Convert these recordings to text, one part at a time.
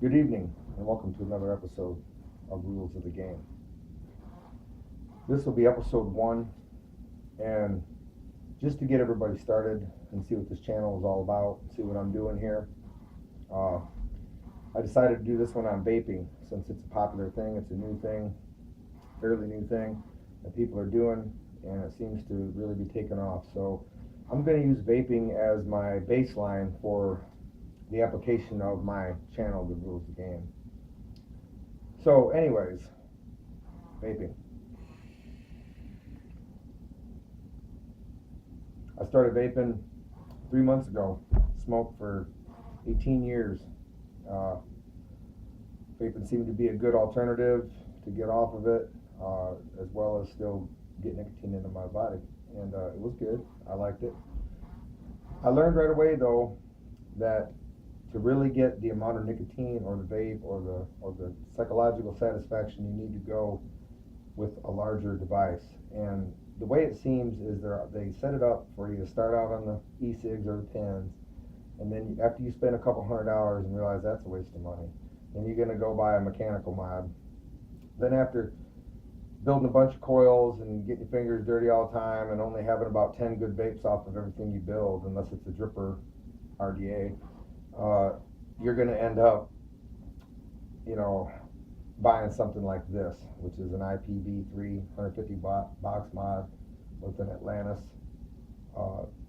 Good evening, and welcome to another episode of Rules of the Game. This will be episode 1, and just to get everybody started and see what this channel is all about, see what I'm doing here, uh, I decided to do this one on vaping since it's a popular thing, it's a new thing, fairly new thing that people are doing, and it seems to really be taking off. So I'm going to use vaping as my baseline for the application of my channel, The Rules of the Game. So anyways, vaping. I started vaping 3 months ago. Smoked for 18 years. Uh, Vaping seemed to be a good alternative to get off of it, as well as still get nicotine into my body. And it was good. I liked it. I learned right away though that to really get the amount of nicotine or the vape or the psychological satisfaction, you need to go with a larger device. And the way it seems is they set it up for you to start out on the e-cigs or the pens, and then after you spend a couple $100 and realize that's a waste of money, then you're going to go buy a mechanical mod. Then after building a bunch of coils and getting your fingers dirty all the time and only having about 10 good vapes off of everything you build, unless it's a dripper RDA, you're going to end up, you know, buying something like this, which is an IPv3 150 box mod with an Atlantis,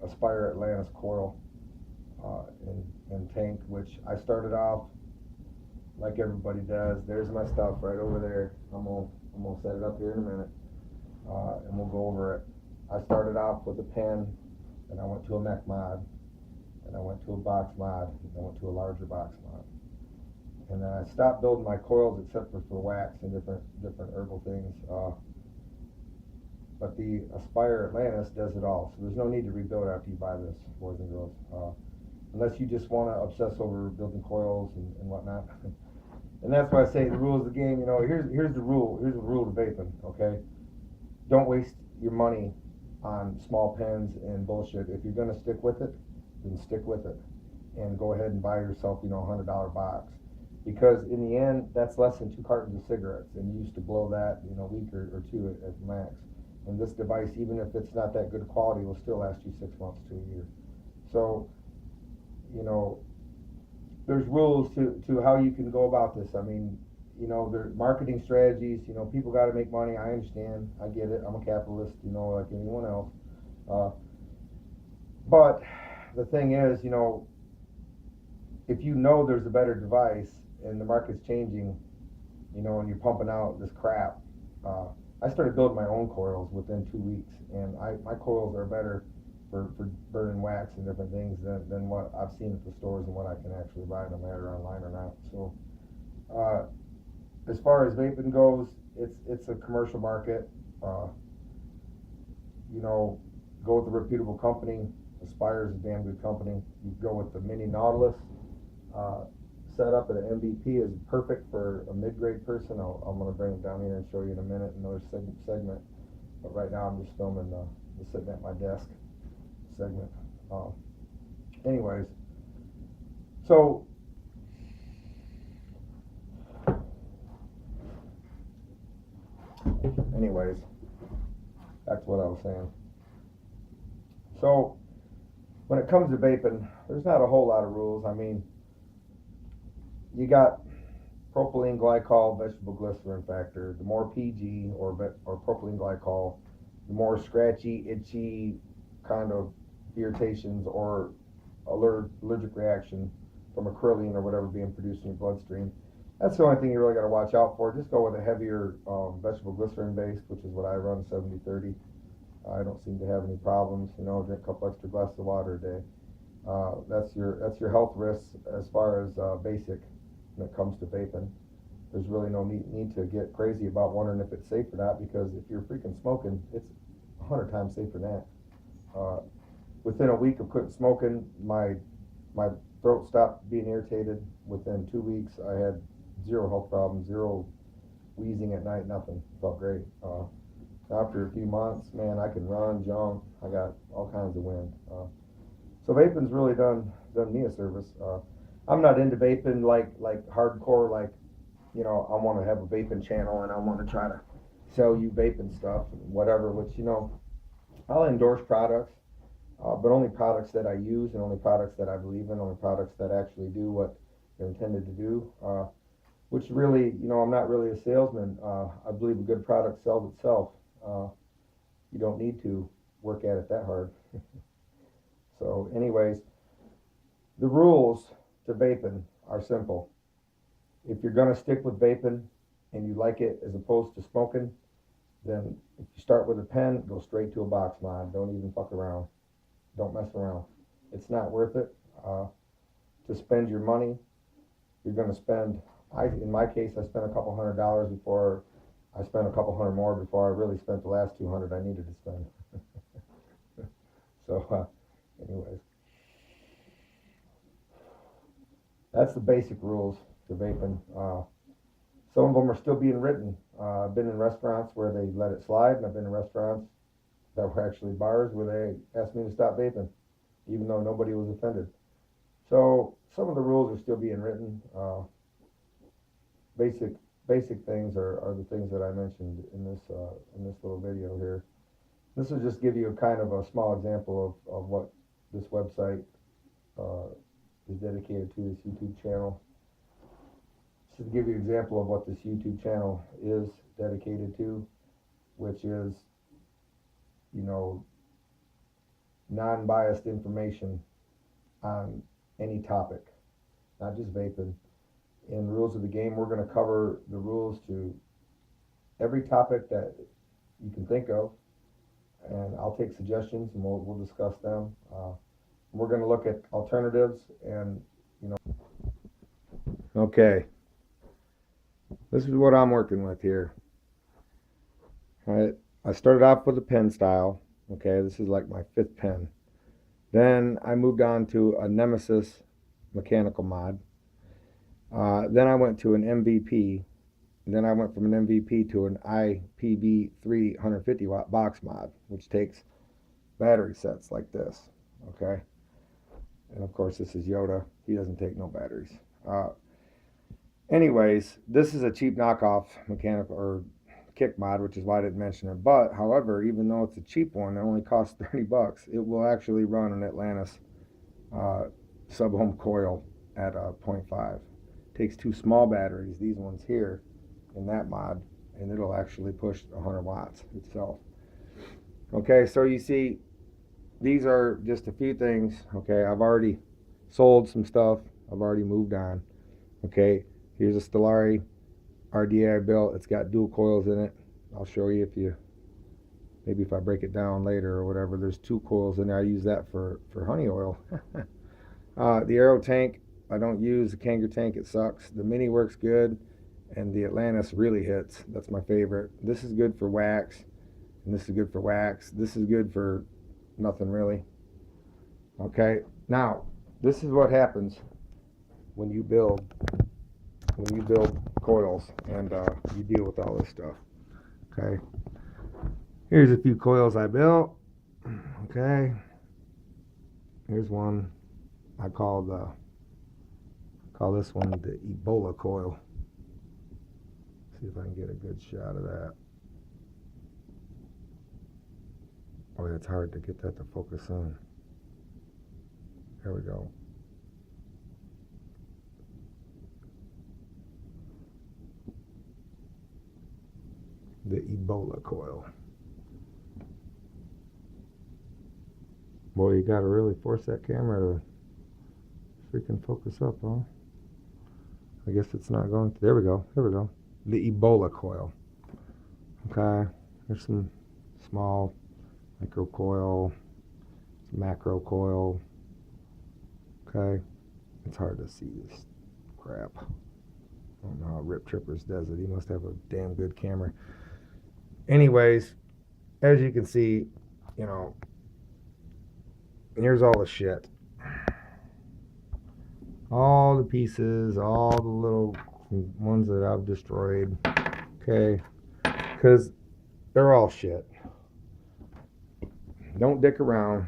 Aspire Atlantis coil and tank, which I started off like everybody does. There's my stuff right over there. I'm gonna set it up here in a minute, and we'll go over it. I started off with a pen, and I went to a mech mod, and I went to a box mod, and I went to a larger box mod. And then I stopped building my coils except for wax and different herbal things. But the Aspire Atlantis does it all, so there's no need to rebuild after you buy this, boys and girls. Unless you just want to obsess over building coils and whatnot. And that's why I say the rules of the game. You know, here's the rule. Here's the rule to vaping. Okay, don't waste your money on small pens and bullshit. If you're gonna stick with it, then stick with it, and go ahead and buy yourself, $100 box. Because in the end, that's less than 2 cartons of cigarettes, and you used to blow that, a week or two at max. And this device, even if it's not that good quality, will still last you 6 months to a year. So, there's rules to how you can go about this. I mean, there's marketing strategies. People got to make money. I understand. I get it. I'm a capitalist, like anyone else. But the thing is, if there's a better device and the market's changing, and you're pumping out this crap. I started building my own coils within 2 weeks, and my coils are better for burning wax and different things than what I've seen at the stores and what I can actually buy, no matter online or not. So, as far as vaping goes, it's a commercial market. Go with a reputable company. Aspire is a damn good company. You go with the Mini Nautilus. Setup at an MVP is perfect for a mid-grade person. I'm going to bring it down here and show you in a minute, another segment. But right now I'm just filming the sitting at my desk segment. Anyways, so back to what I was saying. So when it comes to vaping, there's not a whole lot of rules. I mean, you got propylene glycol, vegetable glycerin factor. The more PG or propylene glycol, the more scratchy, itchy kind of irritations or allergic reaction from acrolein or whatever being produced in your bloodstream. That's the only thing you really got to watch out for. Just go with a heavier vegetable glycerin based, which is what I run, 70-30. I don't seem to have any problems. Drink a couple extra glasses of water a day. That's your health risks as far as basic when it comes to vaping. There's really no need to get crazy about wondering if it's safe or not, because if you're freaking smoking, it's 100 times safer than that. Within a week of quitting smoking, my throat stopped being irritated. Within 2 weeks, I had zero health problems, zero wheezing at night, nothing. Felt great. After a few months, man, I can run, jump. I got all kinds of wind. So vaping's really done me a service. I'm not into vaping like hardcore, like, you know, I want to have a vaping channel and I want to try to sell you vaping stuff and whatever, which, you know, I'll endorse products, but only products that I use and only products that I believe in, only products that actually do what they're intended to do. Which really, you know, I'm not really a salesman. I believe a good product sells itself. You don't need to work at it that hard. So, anyways, the rules to vaping are simple. If you're gonna stick with vaping and you like it as opposed to smoking, then if you start with a pen, go straight to a box mod. Don't even fuck around. Don't mess around. It's not worth it to spend your money. You're gonna spend. In my case, I spent a couple $100 before I spent a couple hundred more before I really spent the last 200 I needed to spend. So, anyways, that's the basic rules to vaping. Some of them are still being written. I've been in restaurants where they let it slide, and I've been in restaurants that were actually bars where they asked me to stop vaping, even though nobody was offended. So some of the rules are still being written. Basic things are the things that I mentioned in this little video here. This will just give you a kind of a small example of what this website is dedicated to, this YouTube channel. Just to give you an example of what this YouTube channel is dedicated to, which is, you know, non-biased information on any topic, not just vaping. In Rules of the Game, we're going to cover the rules to every topic that you can think of, and I'll take suggestions and we'll discuss them. We're going to look at alternatives and, you know. Okay, this is what I'm working with here. All right, I started off with a pen style. Okay, this is like my 5th pen. Then I moved on to a Nemesis mechanical mod. Then I went to an MVP. Then I went from an MVP to an IPB 350 watt box mod, which takes battery sets like this. Okay. And of course, this is Yoda. He doesn't take no batteries. Anyways, this is a cheap knockoff mechanical or kick mod, which is why I didn't mention it. But however, even though it's a cheap one, it only costs $30. It will actually run an Atlantis sub-home coil at 0.5. Takes 2 small batteries, these ones here, in that mod, and it'll actually push 100 watts itself. Okay, so you see, these are just a few things. Okay, I've already sold some stuff. I've already moved on. Okay, here's a Stellari RDA I built. It's got dual coils in it. I'll show you maybe if I break it down later or whatever. There's 2 coils in there. I use that for honey oil. The Aero tank, I don't use the Kanger tank. It sucks. The Mini works good, and the Atlantis really hits. That's my favorite. This is good for wax, and this is good for wax. This is good for nothing really. Okay, now this is what happens when you build coils and you deal with all this stuff. Okay, here's a few coils I built. Okay, here's one I call this one the Ebola coil. See if I can get a good shot of that. Oh, it's hard to get that to focus on. There we go. The Ebola coil. Boy, you gotta really force that camera to freaking focus up, huh? I guess it's not going to. There we go. There we go. The Ebola coil. Okay. There's some small micro coil, some macro coil. Okay. It's hard to see this crap. I don't know how Rip Trippers does it. He must have a damn good camera. Anyways, as you can see, you know, here's all the shit. All the pieces, all the little ones that I've destroyed. Okay. Because they're all shit. Don't dick around.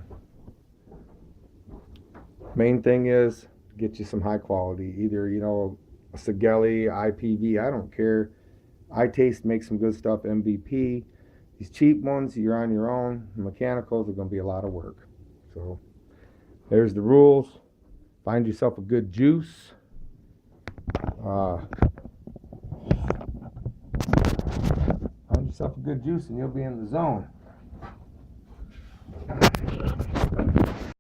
Main thing is get you some high quality. Either, you know, a Sigelli, IPV, I don't care. iTaste makes some good stuff, MVP. These cheap ones, you're on your own. Mechanicals are going to be a lot of work. So there's the rules. Find yourself a good juice. Find yourself a good juice and you'll be in the zone.